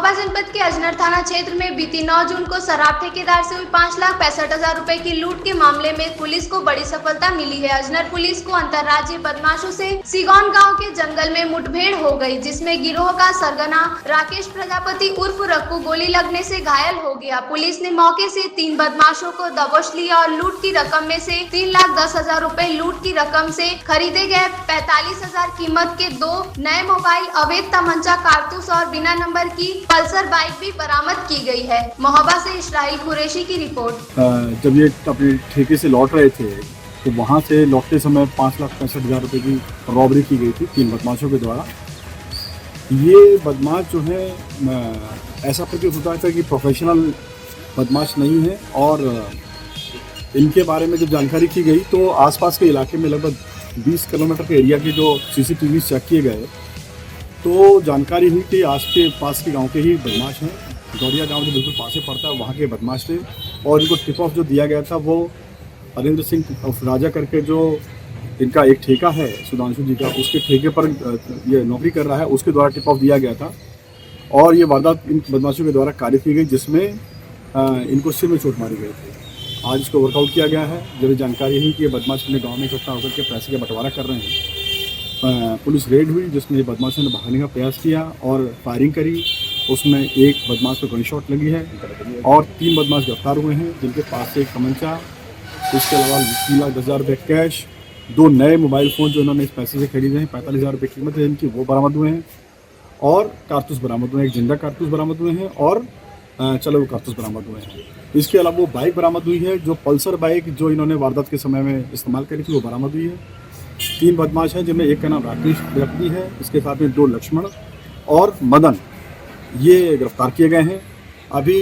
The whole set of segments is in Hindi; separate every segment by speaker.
Speaker 1: महोबा जनपद के अजनर थाना क्षेत्र में बीती 9 जून को शराब ठेकेदार से हुई 5,65,000 रुपए की लूट के मामले में पुलिस को बड़ी सफलता मिली है। अजनर पुलिस को अंतर्राज्यीय बदमाशों से सिगौन गांव के जंगल में मुठभेड़ हो गई, जिसमें गिरोह का सरगना राकेश प्रजापति उर्फ रक्कू गोली लगने से घायल हो गया। पुलिस ने मौके से 3 बदमाशों को दबोच लिया और लूट की रकम में से 3,10,000 रुपए लूट की रकम से खरीदे गए 45,000 कीमत के 2 नए मोबाइल, अवैध तमंचा, कारतूस और बिना नंबर की पल्सर बाइक भी बरामद की गई है। महोबा से इस्राइल कुरैशी की रिपोर्ट।
Speaker 2: जब ये अपने ठेके से लौट रहे थे तो वहाँ से लौटते समय 5,65,000 रुपए की रॉबरी की गई थी 3 बदमाशों के द्वारा। ये बदमाश जो है ऐसा प्रतीत होता है कि प्रोफेशनल बदमाश नहीं है, और इनके बारे में जब जानकारी की गई तो आसपास के इलाके में लगभग 20 किलोमीटर के एरिया के जो CCTV चेक किए गए तो जानकारी हुई कि आस के पास के गांव के ही बदमाश हैं। गौरिया गांव जो बिल्कुल पास में पड़ता है वहाँ के बदमाश थे, और इनको टिप ऑफ जो दिया गया था वो हरेंद्र सिंह राजा करके जो इनका एक ठेका है सुधांशु जी का, उसके ठेके पर ये नौकरी कर रहा है, उसके द्वारा टिप ऑफ दिया गया था। और ये वारदात इन बदमाशों के द्वारा कार्य की गई, जिसमें इनको सिर में चोट मारी गई थी। आज इसको वर्कआउट किया गया है। जब जानकारी हुई कि ये बदमाश अपने गाँव में इकट्ठा होकर के पैसे का बंटवारा कर रहे हैं, पुलिस रेड हुई जिसमें बदमाशों ने भागने का प्रयास किया और फायरिंग करी। उसमें एक बदमाश को गन शॉट लगी है और 3 बदमाश गिरफ्तार हुए हैं, जिनके पास से एक तमंचा, इसके अलावा 3,10,000 रुपये कैश, 2 नए मोबाइल फ़ोन जो इन्होंने इस पैसे से खरीदे हैं, 45,000 रुपये कीमत है इनकी, वो बरामद हुए हैं, और कारतूस बरामद हुए हैं, एक जिंदा कारतूस बरामद हुए हैं और चलो वो कारतूस बरामद हुए हैं। इसके अलावा वो बाइक बरामद हुई है, जो पल्सर बाइक जो इन्होंने वारदात के समय में इस्तेमाल करी थी वो बरामद हुई है। 3 बदमाश हैं, जिनमें एक का नाम राकेश प्रजापति है, इसके साथ में 2 लक्ष्मण और मदन, ये गिरफ्तार किए गए हैं। अभी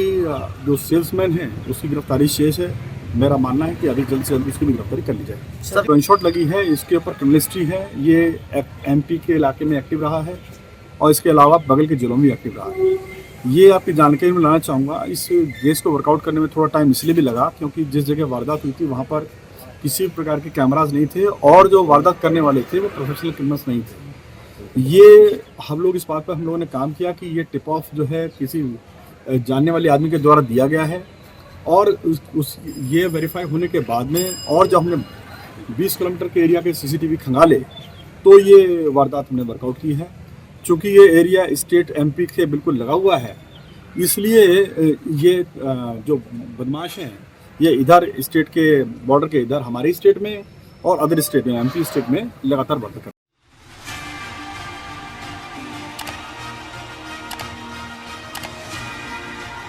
Speaker 2: जो सेल्समैन है उसकी गिरफ्तारी शेष है। मेरा मानना है कि अभी जल्द से जल्द इसकी भी गिरफ्तारी कर ली जाए। गन शॉट लगी है, इसके ऊपर क्रिमिनल हिस्ट्री है, ये MP के इलाके में एक्टिव रहा है और इसके अलावा बगल के जिलों में भी एक्टिव रहा है। ये आपकी जानकारी में लाना चाहूँगा। इस केस को वर्कआउट करने में थोड़ा टाइम इसलिए भी लगा क्योंकि जिस जगह वारदात हुई थी वहाँ पर किसी प्रकार के कैमराज नहीं थे, और जो वारदात करने वाले थे वो प्रोफेशनल क्रिमिनल्स नहीं थे। ये हम लोग इस बात पर हम लोगों ने काम किया कि ये टिप ऑफ जो है किसी जानने वाले आदमी के द्वारा दिया गया है, और ये वेरीफाई होने के बाद में, और जब हमने 20 किलोमीटर के एरिया के CCTV खंगाले तो ये वारदात हमने वर्कआउट की है। चूँकि ये एरिया स्टेट MP से बिल्कुल लगा हुआ है, इसलिए ये जो बदमाश हैं ये इधर स्टेट के बॉर्डर के इधर हमारे स्टेट में और अदर स्टेट में MP स्टेट में लगातार बढ़ते